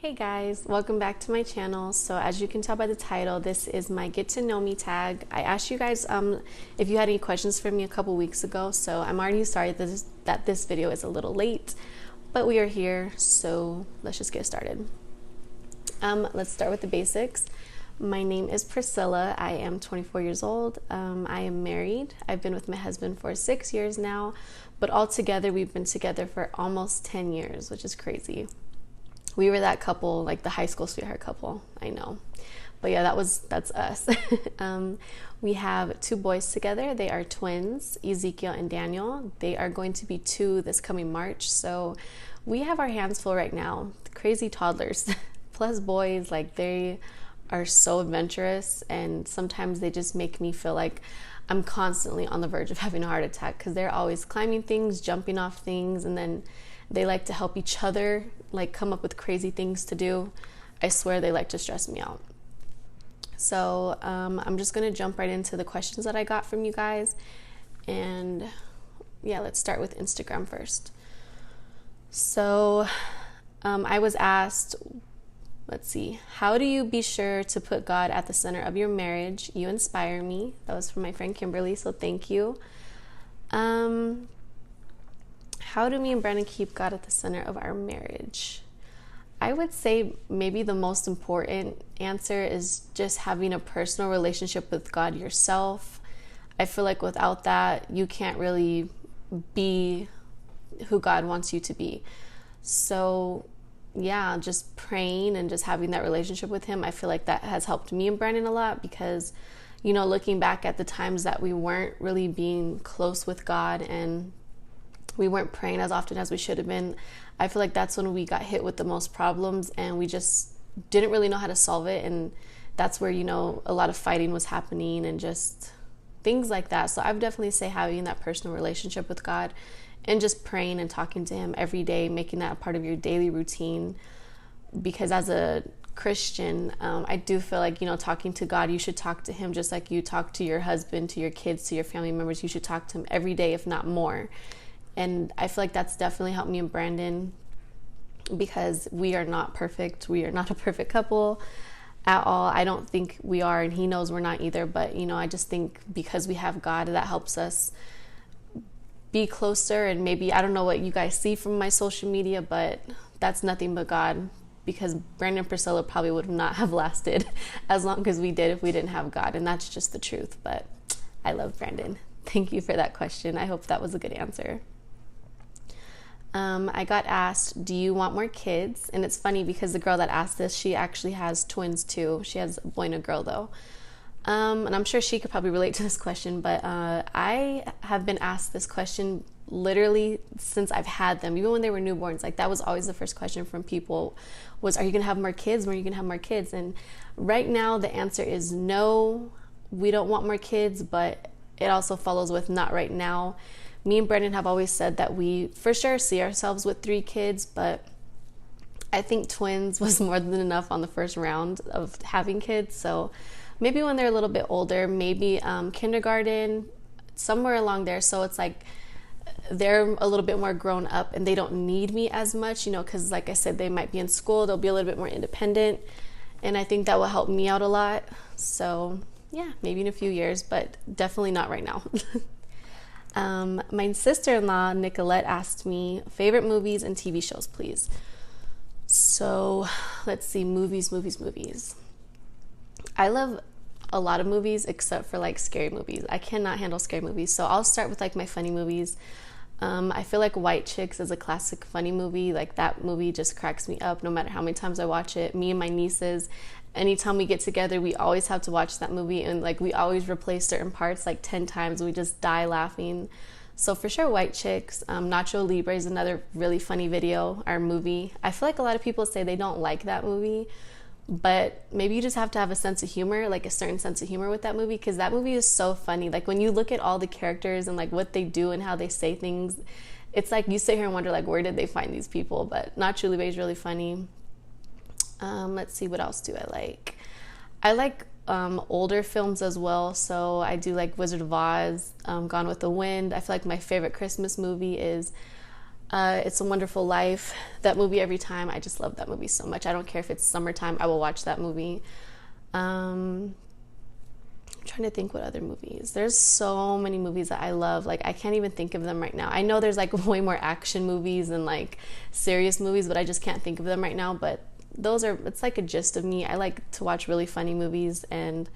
Hey guys, welcome back to my channel. So as you can tell by the title, this is my get to know me tag. I asked you guys if you had any questions for me a couple weeks ago, so I'm already sorry that this video is a little late, but we are here, so let's just get started. Let's start with the basics. My name is Priscilla. I am 24 years old. I am married. I've been with my husband for 6 years now, but altogether we've been together for almost 10 years, which is crazy. We were that couple, like the high school sweetheart couple, I know. But yeah, that's us. We have 2 boys together. They are twins, Ezekiel and Daniel. They are going to be 2 this coming March. So we have our hands full right now. Crazy toddlers, plus boys, like they are so adventurous, and sometimes they just make me feel like I'm constantly on the verge of having a heart attack because they're always climbing things, jumping off things, and then they like to help each other, like come up with crazy things to do. I swear they like to stress me out. So I'm just gonna jump right into the questions that I got from you guys. And yeah, let's start with Instagram first. So I was asked, let's see, how do you be sure to put God at the center of your marriage? You inspire me. That was from my friend Kimberly, so thank you. How do me and Brandon keep God at the center of our marriage? I would say maybe the most important answer is just having a personal relationship with God yourself. I feel like without that, you can't really be who God wants you to be. So yeah, just praying and just having that relationship with Him, I feel like that has helped me and Brandon a lot because, you know, looking back at the times that we weren't really being close with God and we weren't praying as often as we should have been, I feel like that's when we got hit with the most problems and we just didn't really know how to solve it. And that's where, you know, a lot of fighting was happening and just things like that. So I would definitely say having that personal relationship with God and just praying and talking to Him every day, making that a part of your daily routine. Because as a Christian, I do feel like, you know, talking to God, you should talk to Him just like you talk to your husband, to your kids, to your family members. You should talk to Him every day, if not more. And I feel like that's definitely helped me and Brandon because we are not perfect. We are not a perfect couple at all. I don't think we are, and He knows we're not either. But, you know, I just think because we have God, that helps us be closer. And maybe, I don't know what you guys see from my social media, but that's nothing but God, because Brandon and Priscilla probably would not have lasted as long as we did if we didn't have God. And that's just the truth. But I love Brandon. Thank you for that question. I hope that was a good answer. I got asked, do you want more kids? And it's funny because the girl that asked this, she actually has twins too. She has a boy and a girl though. And I'm sure she could probably relate to this question, but I have been asked this question literally since I've had them, even when they were newborns. Like that was always the first question from people was, are you gonna have more kids? When are you gonna have more kids? And right now the answer is no, we don't want more kids, but it also follows with not right now. Me and Brandon have always said that we for sure see ourselves with 3 kids, but I think twins was more than enough on the first round of having kids. So maybe when they're a little bit older, maybe kindergarten, somewhere along there. So it's like they're a little bit more grown up and they don't need me as much, you know, because like I said, they might be in school, they'll be a little bit more independent. And I think that will help me out a lot. So yeah, maybe in a few years, but definitely not right now. My sister-in-law, Nicolette, asked me, favorite movies and TV shows, please. So let's see, movies. I love a lot of movies except for like scary movies. I cannot handle scary movies. So I'll start with like my funny movies. I feel like White Chicks is a classic funny movie. Like that movie just cracks me up no matter how many times I watch it. Me and my nieces, anytime we get together, we always have to watch that movie, and like we always replay certain parts like 10 times. We just die laughing. So for sure, White Chicks. Nacho Libre is another really funny video or movie. I feel like a lot of people say they don't like that movie, but maybe you just have to have a sense of humor, like a certain sense of humor with that movie, because that movie is so funny. Like when you look at all the characters and like what they do and how they say things, it's like you sit here and wonder like, where did they find these people? But Nacho Libre is really funny. Let's see, what else do I like? I like older films as well. So I do like Wizard of Oz, Gone with the Wind. I feel like my favorite Christmas movie is It's a Wonderful Life. That movie, every time, I just love that movie so much. I don't care if it's summertime, I will watch that movie. I'm trying to think what other movies. There's so many movies that I love. Like, I can't even think of them right now. I know there's like way more action movies and like serious movies, but I just can't think of them right now. But it's like a gist of me. I like to watch really funny movies, and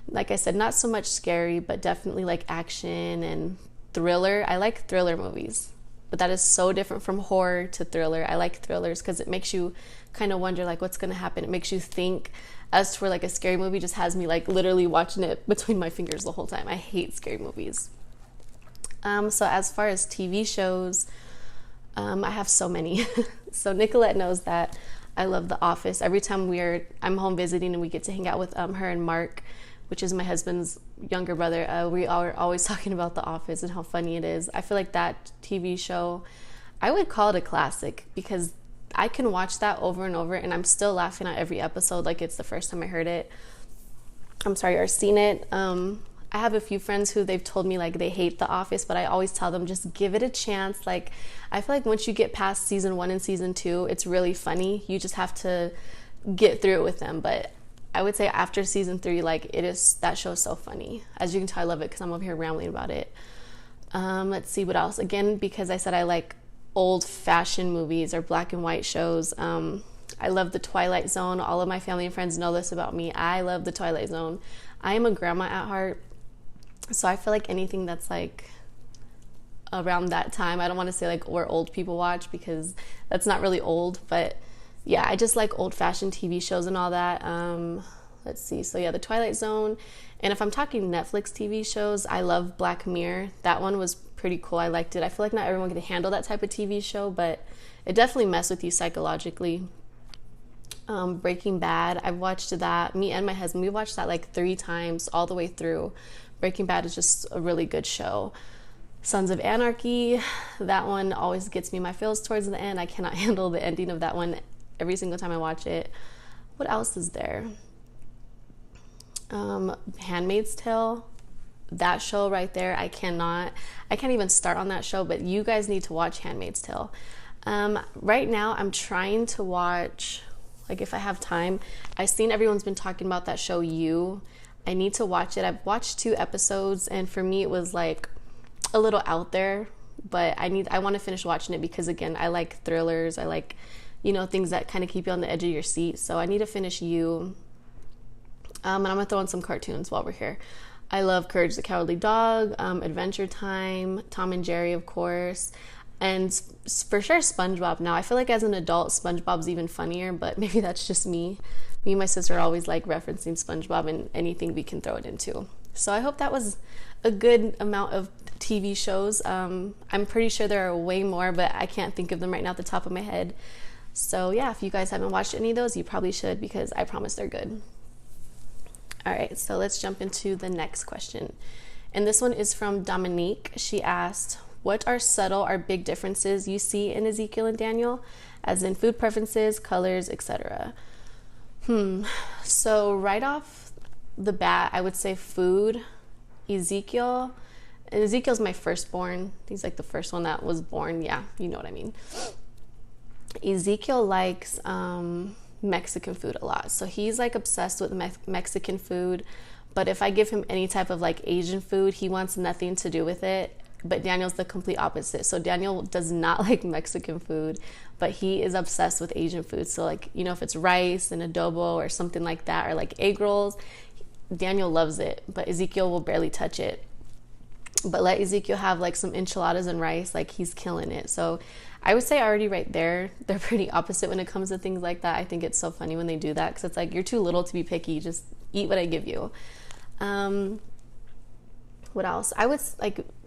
like I said, not so much scary, but definitely like action and thriller. I like thriller movies, but that is so different from horror to thriller. I like thrillers because it makes you kind of wonder like what's going to happen. It makes you think, as for like a scary movie just has me like literally watching it between my fingers the whole time. I hate scary movies. So as far as TV shows, I have so many. So Nicolette knows that I love The Office. Every time I'm home visiting and we get to hang out with her and Mark, which is my husband's younger brother, we are always talking about The Office and how funny it is. I feel like that TV show, I would call it a classic because I can watch that over and over and I'm still laughing at every episode like it's the first time I heard it. Or seen it. I have a few friends who they've told me like they hate The Office, but I always tell them just give it a chance. Like, I feel like once you get past season 1 and season 2, it's really funny. You just have to get through it with them. But I would say after season 3, like that show is so funny. As you can tell, I love it because I'm over here rambling about it. Let's see what else. Again, because I said I like old-fashioned movies or black and white shows. I love The Twilight Zone. All of my family and friends know this about me. I love The Twilight Zone. I am a grandma at heart, so I feel like anything that's like around that time, I don't want to say like where old people watch because that's not really old, but yeah, I just like old-fashioned TV shows and all that. Let's see. So yeah, The Twilight Zone. And if I'm talking Netflix TV shows, I love Black Mirror. That one was pretty cool. I liked it. I feel like not everyone can handle that type of TV show, but it definitely messed with you psychologically. Breaking Bad, I've watched that. Me and my husband, we watched that like 3 times all the way through. Breaking Bad is just a really good show. Sons of Anarchy, that one always gets me my feels towards the end. I cannot handle the ending of that one every single time I watch it. What else is there? Handmaid's Tale, that show right there, I can't even start on that show, but you guys need to watch Handmaid's Tale. Right now I'm trying to watch, like if I have time, I've seen everyone's been talking about that show You. I need to watch it. I've watched 2 episodes and for me it was like a little out there, but I want to finish watching it because again, I like thrillers. I like, things that kind of keep you on the edge of your seat. So I need to finish You. And I'm gonna throw in some cartoons while we're here. I love Courage the Cowardly Dog, Adventure Time, Tom and Jerry, of course, and for sure SpongeBob. Now I feel like as an adult SpongeBob's even funnier, but maybe that's just me. Me and my sister are always like referencing SpongeBob in anything we can throw it into. So I hope that was a good amount of TV shows. I'm pretty sure there are way more, but I can't think of them right now at the top of my head. So yeah, if you guys haven't watched any of those, you probably should because I promise they're good. All right, so let's jump into the next question. And this one is from Dominique. She asked, what are subtle or big differences you see in Ezekiel and Daniel, as in food preferences, colors, etc.? So right off the bat, I would say food. Ezekiel's my firstborn. He's like the first one that was born. Yeah, you know what I mean. Ezekiel likes Mexican food a lot, so he's like obsessed with Mexican food, but if I give him any type of like Asian food, he wants nothing to do with it. But Daniel's the complete opposite. So Daniel does not like Mexican food, but he is obsessed with Asian food. So like, if it's rice and adobo or something like that, or like egg rolls, Daniel loves it, but Ezekiel will barely touch it. But let Ezekiel have like some enchiladas and rice, like he's killing it. So I would say already right there, they're pretty opposite when it comes to things like that. I think it's so funny when they do that because it's like, you're too little to be picky. Just eat what I give you. What else?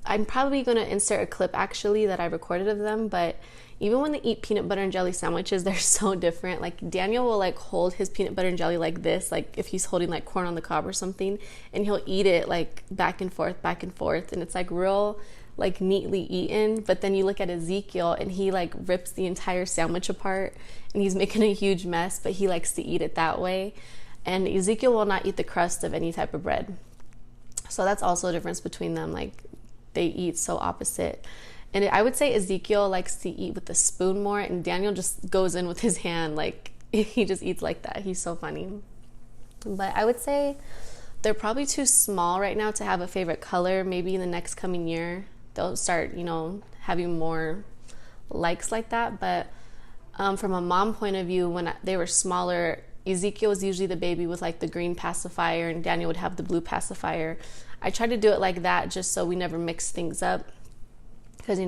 I'm probably going to insert a clip actually that I recorded of them, but even when they eat peanut butter and jelly sandwiches, they're so different. Like Daniel will like hold his peanut butter and jelly like this, like if he's holding like corn on the cob or something, and he'll eat it like back and forth, and it's like real like neatly eaten. But then you look at Ezekiel and he like rips the entire sandwich apart and he's making a huge mess, but he likes to eat it that way. And Ezekiel will not eat the crust of any type of bread. So that's also a difference between them. Like they eat so opposite. And I would say Ezekiel likes to eat with a spoon more, and Daniel just goes in with his hand. Like, he just eats like that. He's so funny. But I would say they're probably too small right now to have a favorite color. Maybe in the next coming year, they'll start, having more likes like that. But from a mom point of view, when they were smaller, Ezekiel was usually the baby with like the green pacifier, and Daniel would have the blue pacifier. I tried to do it like that just so we never mix things up, because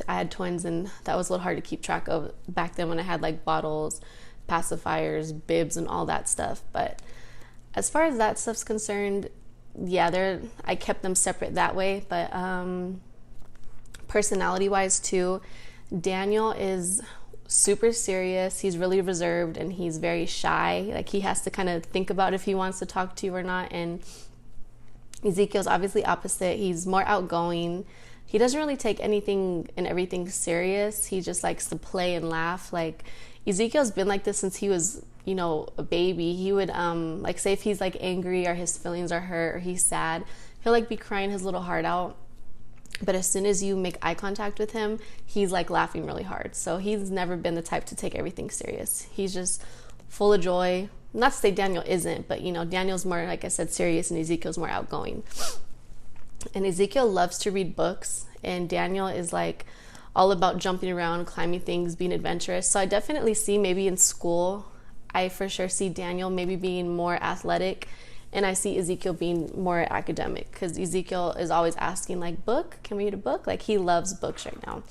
I had twins, and that was a little hard to keep track of back then when I had like bottles, pacifiers, bibs, and all that stuff. But as far as that stuff's concerned, yeah, I kept them separate that way. But personality wise too, Daniel is super serious. He's really reserved, and he's very shy. Like, he has to kind of think about if he wants to talk to you or not. And Ezekiel's obviously opposite. He's more outgoing. He doesn't really take anything and everything serious. He just likes to play and laugh. Like, Ezekiel's been like this since he was, a baby. He would, like, say if he's like angry or his feelings are hurt or he's sad, he'll like be crying his little heart out. But as soon as you make eye contact with him, he's like laughing really hard. So he's never been the type to take everything serious. He's just full of joy. Not to say Daniel isn't, but Daniel's more, like I said, serious, and Ezekiel's more outgoing. And Ezekiel loves to read books, and Daniel is like all about jumping around, climbing things, being adventurous. So I definitely see, maybe in school, I for sure see Daniel maybe being more athletic, and I see Ezekiel being more academic, because Ezekiel is always asking, like, book? Can we read a book? Like, he loves books right now.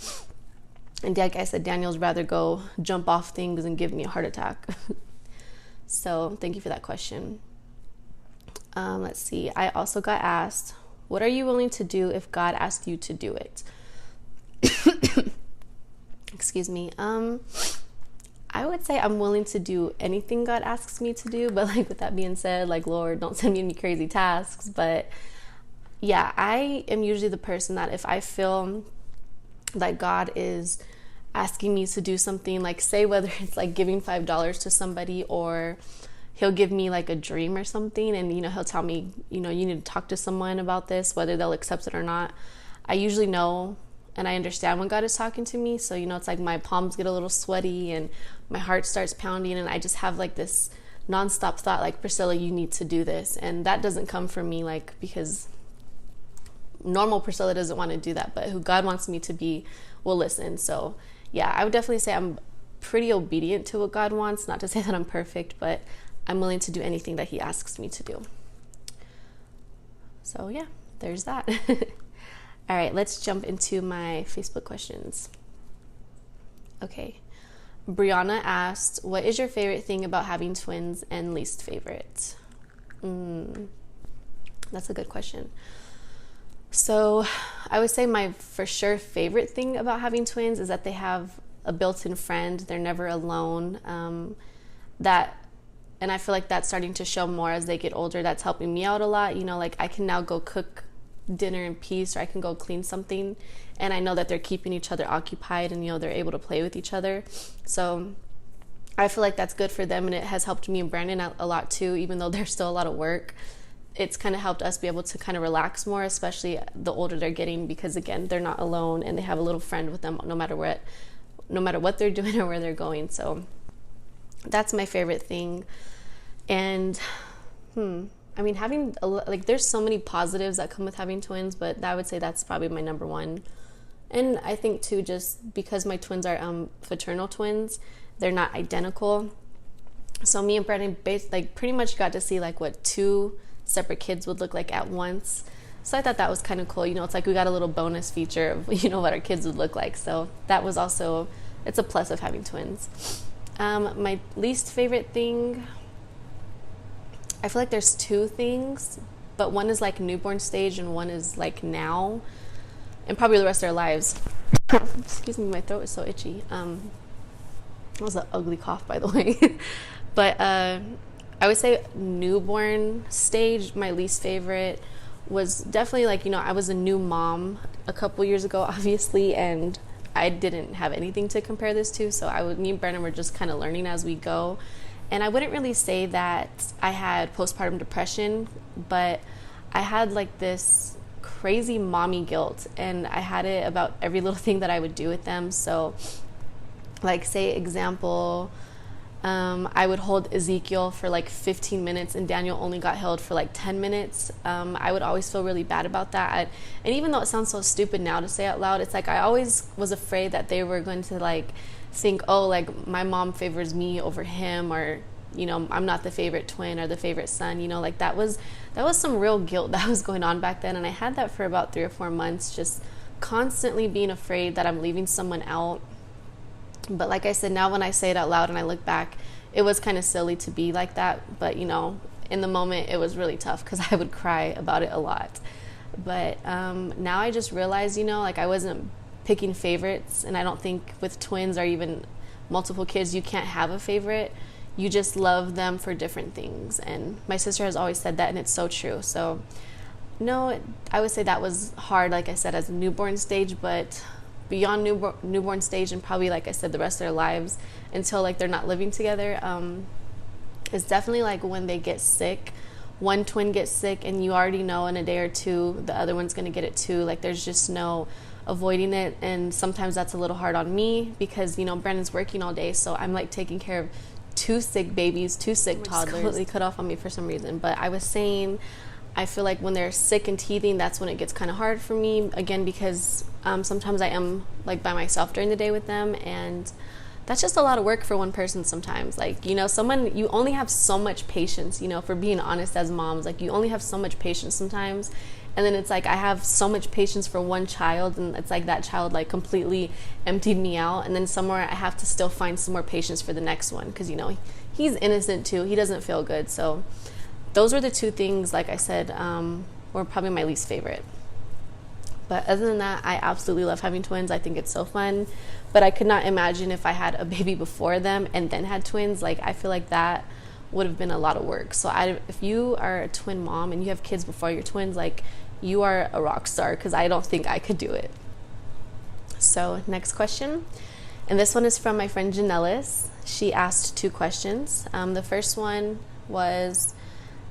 And like I said, Daniel's rather go jump off things and give me a heart attack. So thank you for that question. Let's see. I also got asked, what are you willing to do if God asked you to do it? Excuse me. I would say I'm willing to do anything God asks me to do, but like, with that being said, like, Lord, don't send me any crazy tasks. But yeah, I am usually the person that if I feel that God is asking me to do something, like, say whether it's like giving $5 to somebody, or he'll give me like a dream or something, and he'll tell me, you need to talk to someone about this, whether they'll accept it or not. I usually know and I understand when God is talking to me. So it's like my palms get a little sweaty and my heart starts pounding, and I just have like this nonstop thought, like, Priscilla, you need to do this. And that doesn't come from me, like, because normal Priscilla doesn't want to do that, but who God wants me to be will listen. So yeah, I would definitely say I'm pretty obedient to what God wants. Not to say that I'm perfect, but I'm willing to do anything that he asks me to do. So yeah, there's that. All right, let's jump into my Facebook questions. Okay. Brianna asked, what is your favorite thing about having twins and least favorite? That's a good question. So I would say my for sure favorite thing about having twins is that they have a built-in friend. They're never alone. And I feel like that's starting to show more as they get older. That's helping me out a lot. Like, I can now go cook dinner in peace, or I can go clean something, and I know that they're keeping each other occupied, and they're able to play with each other. So I feel like that's good for them, and it has helped me and Brandon out a lot too. Even though there's still a lot of work, it's kind of helped us be able to kind of relax more, especially the older they're getting, because again, they're not alone and they have a little friend with them no matter what they're doing or where they're going. So that's my favorite thing. And having there's so many positives that come with having twins, but I would say that's probably my number one. And I think too, just because my twins are fraternal twins, they're not identical. So me and Brandon pretty much got to see like what two separate kids would look like at once. So I thought that was kind of cool. It's like we got a little bonus feature of what our kids would look like. So that was also, it's a plus of having twins. My least favorite thing, I feel like there's two things, but one is like newborn stage and one is like now, and probably the rest of their lives. Excuse me, my throat is so itchy. That was an ugly cough, by the way. But I would say newborn stage, my least favorite, was definitely like, I was a new mom a couple years ago, obviously, and I didn't have anything to compare this to. So me and Brennan were just kind of learning as we go. And I wouldn't really say that I had postpartum depression, but I had like this crazy mommy guilt, and I had it about every little thing that I would do with them. So like, say example, I would hold Ezekiel for like 15 minutes and Daniel only got held for like 10 minutes. I would always feel really bad about that. And even though it sounds so stupid now to say out loud, it's like I always was afraid that they were going to like think, oh, like my mom favors me over him, or, you know, I'm not the favorite twin or the favorite son, you know, like that was some real guilt that was going on back then. And I had that for about 3 or 4 months, just constantly being afraid that I'm leaving someone out. But like I said, now when I say it out loud and I look back, it was kind of silly to be like that. But, you know, in the moment, it was really tough because I would cry about it a lot. But now I just realized, you know, like I wasn't picking favorites. And I don't think with twins or even multiple kids, you can't have a favorite. You just love them for different things. And my sister has always said that, and it's so true. So, no, I would say that was hard, like I said, as a newborn stage, but beyond newborn stage, and probably, like I said, the rest of their lives until like they're not living together, it's definitely like when they get sick, one twin gets sick and you already know in a day or two the other one's going to get it too. Like there's just no avoiding it. And sometimes that's a little hard on me because, you know, Brandon's working all day, so I'm like taking care of 2 sick babies, 2 sick toddlers. Completely cut off on me for some reason. But I was saying, I feel like when they're sick and teething, that's when it gets kind of hard for me, again, because sometimes I am like by myself during the day with them, and that's just a lot of work for one person sometimes. Like, you know, you only have so much patience, you know, for being honest as moms, like you only have so much patience sometimes. And then it's like I have so much patience for one child, and it's like that child like completely emptied me out. And then somewhere I have to still find some more patience for the next one because, you know, he's innocent too. He doesn't feel good. So those were the 2 things, like I said, were probably my least favorite. But other than that, I absolutely love having twins. I think it's so fun. But I could not imagine if I had a baby before them and then had twins. Like, I feel like that would have been a lot of work. So if you are a twin mom and you have kids before your twins, like, you are a rock star, because I don't think I could do it. So next question. And this one is from my friend Janellis. She asked 2 questions. The first one was,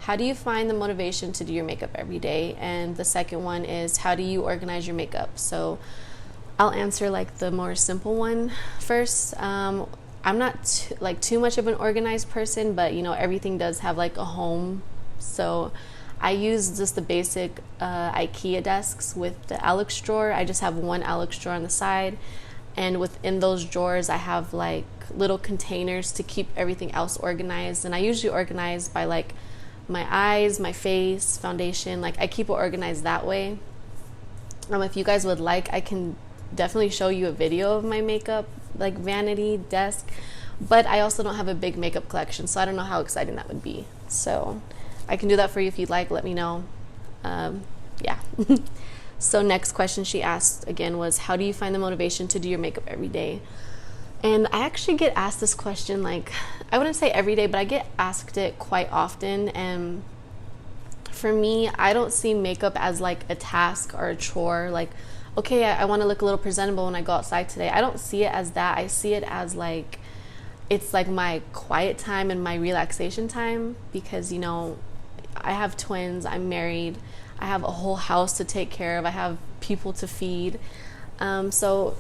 how do you find the motivation to do your makeup every day? And the second one is, how do you organize your makeup? So I'll answer like the more simple one first. I'm not too much of an organized person, but, you know, everything does have like a home. So I use just the basic IKEA desks with the Alex drawer. I just have one Alex drawer on the side, and within those drawers I have like little containers to keep everything else organized. And I usually organize by like my eyes, my face, foundation. Like I keep it organized that way. If you guys would like, I can definitely show you a video of my makeup like vanity desk, but I also don't have a big makeup collection, so I don't know how exciting that would be. So I can do that for you if you'd like. Let me know. Yeah. So next question she asked again was, how do you find the motivation to do your makeup every day? And I actually get asked this question, like, I wouldn't say every day, but I get asked it quite often. And for me, I don't see makeup as like a task or a chore. Like, okay, I want to look a little presentable when I go outside today. I don't see it as that. I see it as like, it's like my quiet time and my relaxation time, because, you know, I have twins, I'm married, I have a whole house to take care of, I have people to feed. So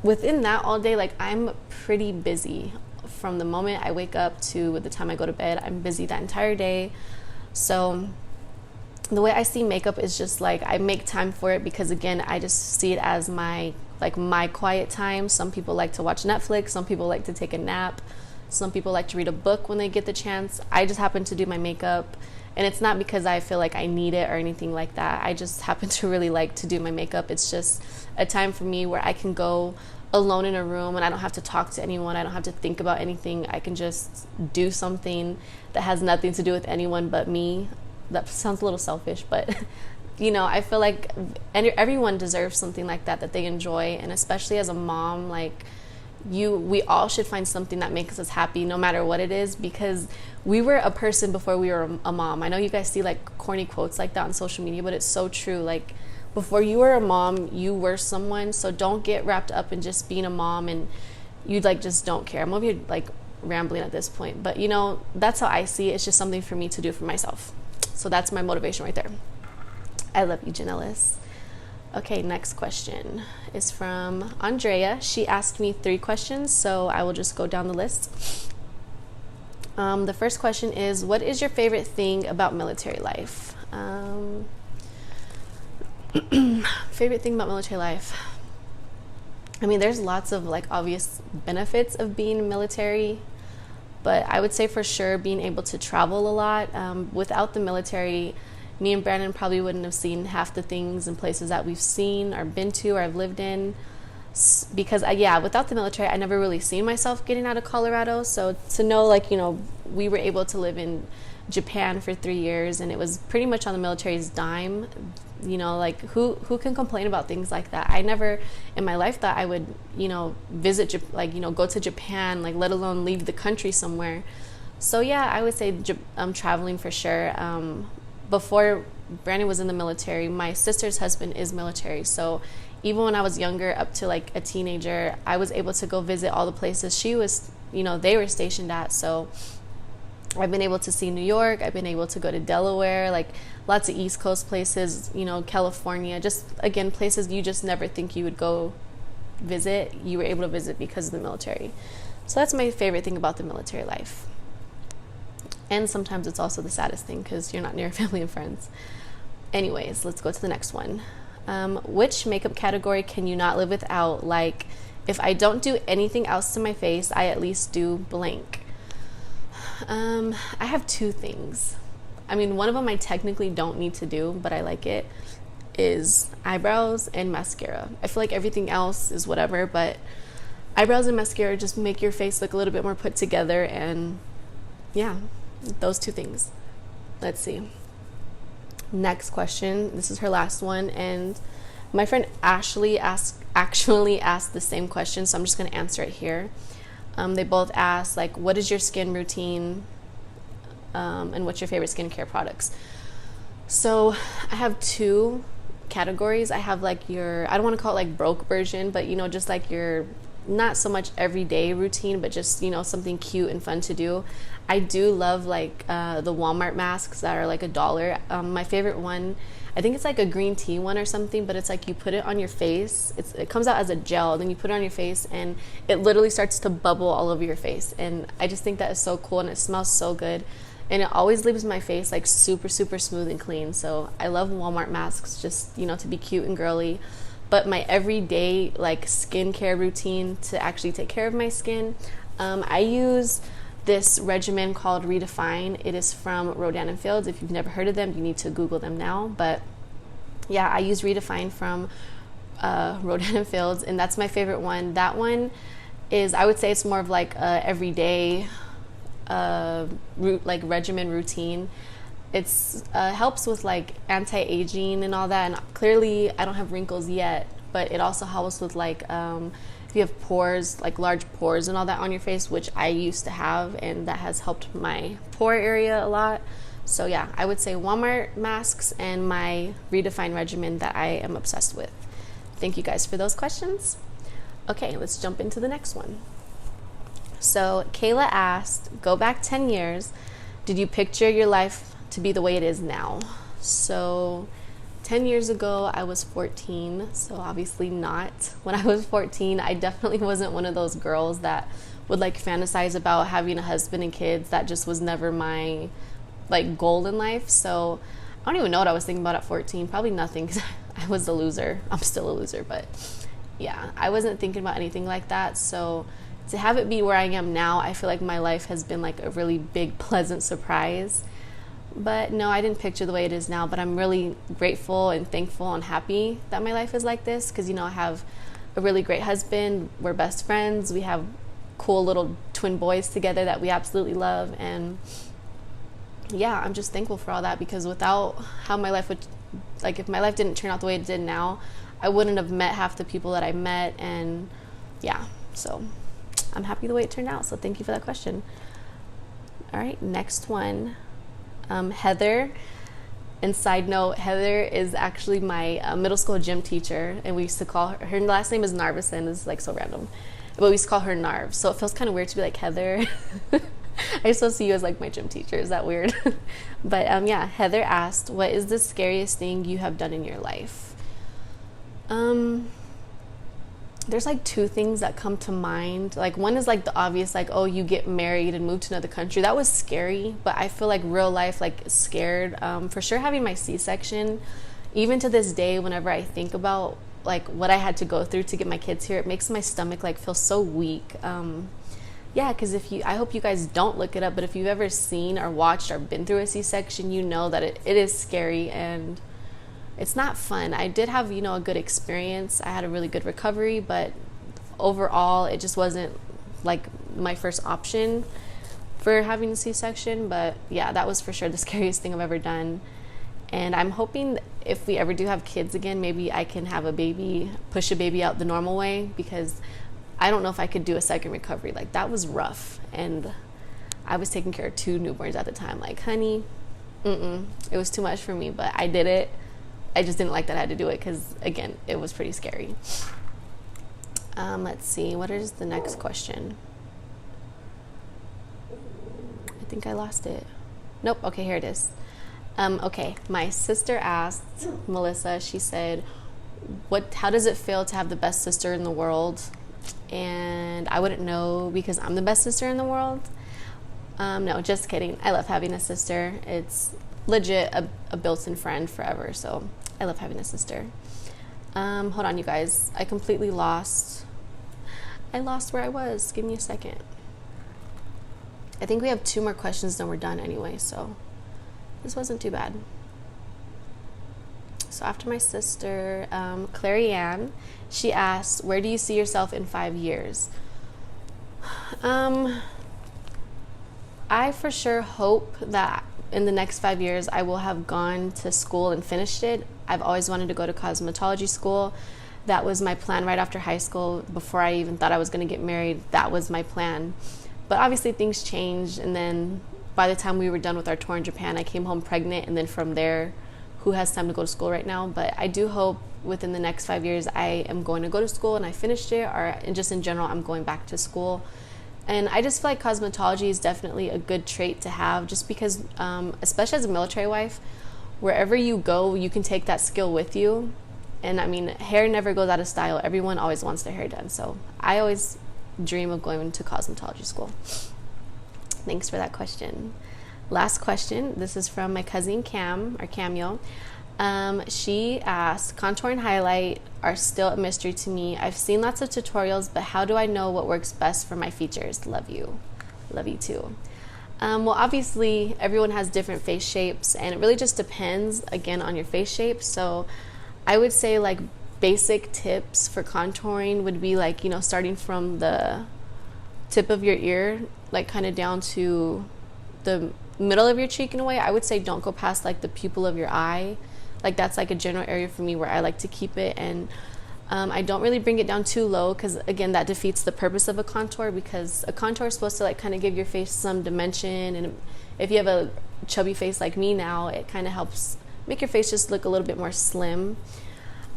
within that all day, like, I'm pretty busy from the moment I wake up to the time I go to bed. I'm busy that entire day. So the way I see makeup is just like, I make time for it because, again, I just see it as my quiet time. Some people like to watch Netflix, some people like to take a nap, some people like to read a book when they get the chance. I just happen to do my makeup, and it's not because I feel like I need it or anything like that. I just happen to really like to do my makeup. It's just a time for me where I can go alone in a room and I don't have to talk to anyone. I don't have to think about anything. I can just do something that has nothing to do with anyone but me. That sounds a little selfish, but you know, I feel like everyone deserves something like that they enjoy. And especially as a mom, like, we all should find something that makes us happy, no matter what it is, because we were a person before we were a mom. I know you guys see like corny quotes like that on social media, but it's so true. Like, before you were a mom, you were someone. So don't get wrapped up in just being a mom and you like just don't care. I'm gonna be like rambling at this point, but you know, that's how I see it. It's just something for me to do for myself. So that's my motivation right there. I love you, Janellis. Okay, next question is from Andrea. She asked me 3 questions, so I will just go down the list. The first question is, what is your favorite thing about military life? Favorite thing about military life? I mean, there's lots of like obvious benefits of being military, but I would say for sure being able to travel a lot. Without the military, me and Brandon probably wouldn't have seen half the things and places that we've seen or been to or I've lived in. Because without the military, I never really seen myself getting out of Colorado. So to know, like, you know, we were able to live in Japan for 3 years, and it was pretty much on the military's dime. You know, like who can complain about things like that? I never in my life thought I would, you know, visit, like, you know, go to Japan, like, let alone leave the country somewhere. So yeah, I would say traveling for sure. Before Brandon was in the military, my sister's husband is military. So even when I was younger, up to like a teenager, I was able to go visit all the places she was, you know, they were stationed at. So I've been able to see New York. I've been able to go to Delaware, like lots of East Coast places, you know, California, just again, places you just never think you would go visit. You were able to visit because of the military. So that's my favorite thing about the military life. And sometimes it's also the saddest thing because you're not near family and friends. Anyways, let's go to the next one. Which makeup category can you not live without? Like, if I don't do anything else to my face, I at least do blank. I have 2 things. I mean, one of them I technically don't need to do, but I like it, is eyebrows and mascara. I feel like everything else is whatever, but eyebrows and mascara just make your face look a little bit more put together. And yeah, those 2 things. Let's see. Next question. This is her last one, and my friend Ashley actually asked the same question, so I'm just going to answer it here. They both asked, like, what is your skin routine, and what's your favorite skincare products? So I have 2 categories. I have like I don't want to call it like broke version, but, you know, just like your not so much everyday routine, but just, you know, something cute and fun to do. I do love like the Walmart masks that are like $1. My favorite one, I think it's like a green tea one or something, but it's like you put it on your face. It comes out as a gel, then you put it on your face, and it literally starts to bubble all over your face. And I just think that is so cool, and it smells so good. And it always leaves my face like super, super smooth and clean. So I love Walmart masks, just, you know, to be cute and girly. But my everyday like skincare routine to actually take care of my skin, I use this regimen called Redefine. It is from Rodan & Fields. If you've never heard of them, you need to Google them now. But yeah, I use Redefine from Rodan & Fields, and that's my favorite one. That one is, I would say it's more of like a everyday like regimen routine. It's helps with like anti-aging and all that, and clearly I don't have wrinkles yet, but it also helps with like if you have pores, like large pores and all that on your face, which I used to have, and that has helped my pore area a lot. So yeah, I would say Walmart masks and my Redefine regimen that I am obsessed with. Thank you guys for those questions. Okay, let's jump into the next one. So Kayla asked, go back 10 years, did you picture your life to be the way it is now? So 10 years ago, I was 14, so obviously not. When I was 14, I definitely wasn't one of those girls that would like fantasize about having a husband and kids. That just was never my like goal in life. So I don't even know what I was thinking about at 14. Probably nothing, because I was a loser. I'm still a loser, but yeah, I wasn't thinking about anything like that. So to have it be where I am now, I feel like my life has been like a really big, pleasant surprise. But no, I didn't picture the way it is now, but I'm really grateful and thankful and happy that my life is like this, because, you know, I have a really great husband. We're best friends. We have cool little twin boys together that we absolutely love. And yeah, I'm just thankful for all that, because without how my life would, like, if my life didn't turn out the way it did now, I wouldn't have met half the people that I met. And yeah, so I'm happy the way it turned out. So thank you for that question. All right, next one. Heather, and side note, Heather is actually my middle school gym teacher, and we used to call her last name is Narvison. It's like so random, but we used to call her Narv, so it feels kind of weird to be like Heather. I still see you as like my gym teacher. Is that weird? But yeah, Heather asked, what is the scariest thing you have done in your life? There's like two things that come to mind. Like one is like the obvious, like, oh, you get married and move to another country. That was scary, but I feel like real life, like scared. For sure having my C-section, even to this day, whenever I think about like what I had to go through to get my kids here, it makes my stomach like feel so weak. Yeah, because I hope you guys don't look it up, but if you've ever seen or watched or been through a C-section, you know that it is scary and it's not fun. I did have, a good experience. I had a really good recovery, but overall, it just wasn't like my first option for having a C-section. But yeah, that was for sure the scariest thing I've ever done. And I'm hoping if we ever do have kids again, maybe I can have push a baby out the normal way, because I don't know if I could do a second recovery. Like, that was rough. And I was taking care of 2 newborns at the time. Like, honey, it was too much for me, but I did it. I just didn't like that I had to do it because, again, it was pretty scary. Let's see. What is the next question? I think I lost it. Nope. Okay, here it is. Okay, my sister asked, Melissa, she said, how does it feel to have the best sister in the world? And I wouldn't know because I'm the best sister in the world. No, just kidding. I love having a sister. It's legit a built-in friend forever, so I love having a sister. Hold on, you guys. I completely lost. I lost where I was. Give me a second. I think we have 2 more questions, then we're done anyway, so this wasn't too bad. So after my sister, Clary Ann, she asked, where do you see yourself in 5 years? I for sure hope that in the next 5 years, I will have gone to school and finished it. I've always wanted to go to cosmetology school. That was my plan right after high school. Before I even thought I was going to get married, that was my plan. But obviously things changed, and then by the time we were done with our tour in Japan, I came home pregnant, and then from there, who has time to go to school right now? But I do hope within the next 5 years I am going to go to school and I finished it, and just in general, I'm going back to school. And I just feel like cosmetology is definitely a good trait to have, just because, especially as a military wife, wherever you go, you can take that skill with you. And I mean, hair never goes out of style. Everyone always wants their hair done. So I always dream of going to cosmetology school. Thanks for that question. Last question. This is from my cousin Cam, or Cameo. She asked, contour and highlight are still a mystery to me. I've seen lots of tutorials, but how do I know what works best for my features? Love you. Love you too. Well, obviously everyone has different face shapes, and it really just depends, again, on your face shape. So I would say like basic tips for contouring would be like, starting from the tip of your ear, like kind of down to the middle of your cheek in a way. I would say don't go past like the pupil of your eye. Like that's like a general area for me where I like to keep it. And I don't really bring it down too low, because again, that defeats the purpose of a contour, because a contour is supposed to like kind of give your face some dimension. And if you have a chubby face like me now, it kind of helps make your face just look a little bit more slim.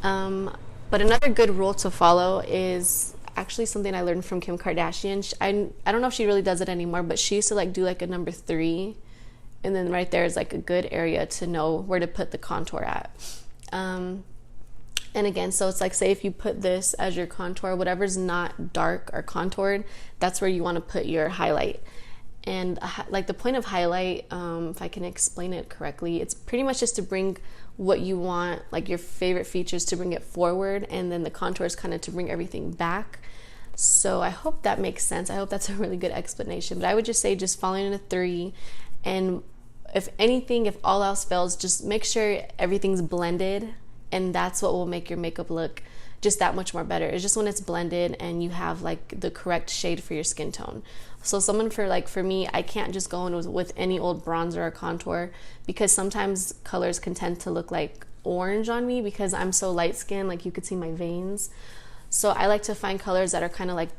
But another good rule to follow is actually something I learned from Kim Kardashian. I don't know if she really does it anymore, but she used to like do like a number 3, and then right there is like a good area to know where to put the contour at. And again, so it's like, say if you put this as your contour, whatever's not dark or contoured, that's where you want to put your highlight. And like the point of highlight, if I can explain it correctly, it's pretty much just to bring what you want, like your favorite features, to bring it forward, and then the contour is kind of to bring everything back. So I hope that makes sense. I hope that's a really good explanation. But I would just say just following a 3, and if anything, if all else fails, just make sure everything's blended, and that's what will make your makeup look just that much more better. It's just when it's blended and you have like the correct shade for your skin tone. So for me, I can't just go in with any old bronzer or contour, because sometimes colors can tend to look like orange on me because I'm so light skinned, like you could see my veins. So I like to find colors that are kind of like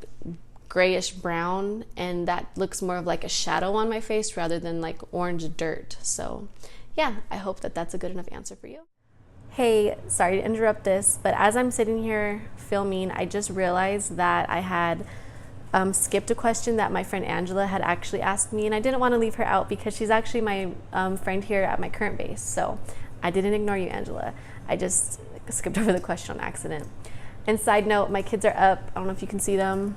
grayish brown, and that looks more of like a shadow on my face rather than like orange dirt. So yeah, I hope that that's a good enough answer for you. Hey, sorry to interrupt this, but as I'm sitting here filming, I just realized that I had skipped a question that my friend Angela had actually asked me, and I didn't want to leave her out because she's actually my friend here at my current base. So I didn't ignore you, Angela. I just skipped over the question on accident. And side note, my kids are up. I don't know if you can see them.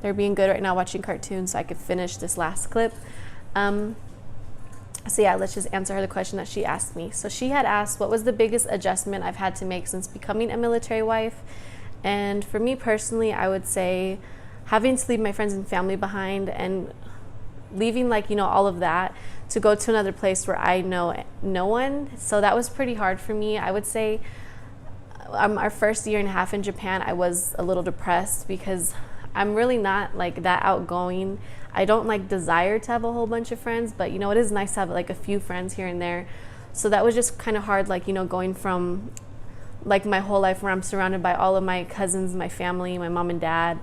They're being good right now watching cartoons so I could finish this last clip. So yeah, let's just answer her the question that she asked me. So she had asked, what was the biggest adjustment I've had to make since becoming a military wife? And for me personally, I would say having to leave my friends and family behind and leaving, like, you know, all of that to go to another place where I know no one. So that was pretty hard for me. I would say our first year and a half in Japan, I was a little depressed because I'm really not like that outgoing. I don't like desire to have a whole bunch of friends, but you know, it is nice to have like a few friends here and there. So that was just kind of hard, like, you know, going from like my whole life where I'm surrounded by all of my cousins, my family, my mom and dad,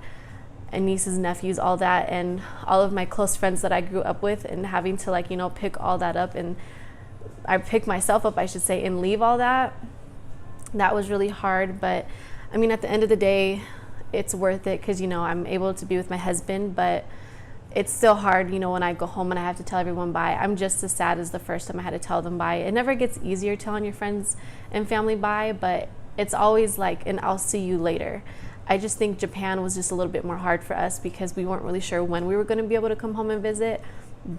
and nieces, nephews, all that, and all of my close friends that I grew up with, and having to, like, you know, pick all that up, and I pick myself up, I should say, and leave all that. That was really hard, but I mean, at the end of the day, it's worth it because, you know, I'm able to be with my husband, but it's still hard, you know, when I go home and I have to tell everyone bye. I'm just as sad as the first time I had to tell them bye. It never gets easier telling your friends and family bye, but it's always like an I'll see you later. I just think Japan was just a little bit more hard for us because we weren't really sure when we were going to be able to come home and visit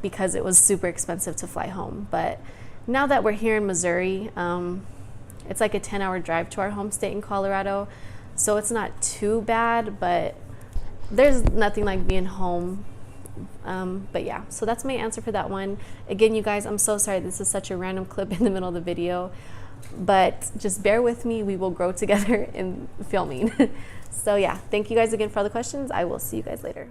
because it was super expensive to fly home. But now that we're here in Missouri, it's like a 10-hour drive to our home state in Colorado. So it's not too bad, but there's nothing like being home. But yeah, so that's my answer for that one. Again, you guys, I'm so sorry this is such a random clip in the middle of the video, but just bear with me. We will grow together in filming. So yeah, thank you guys again for all the questions. I will see you guys later.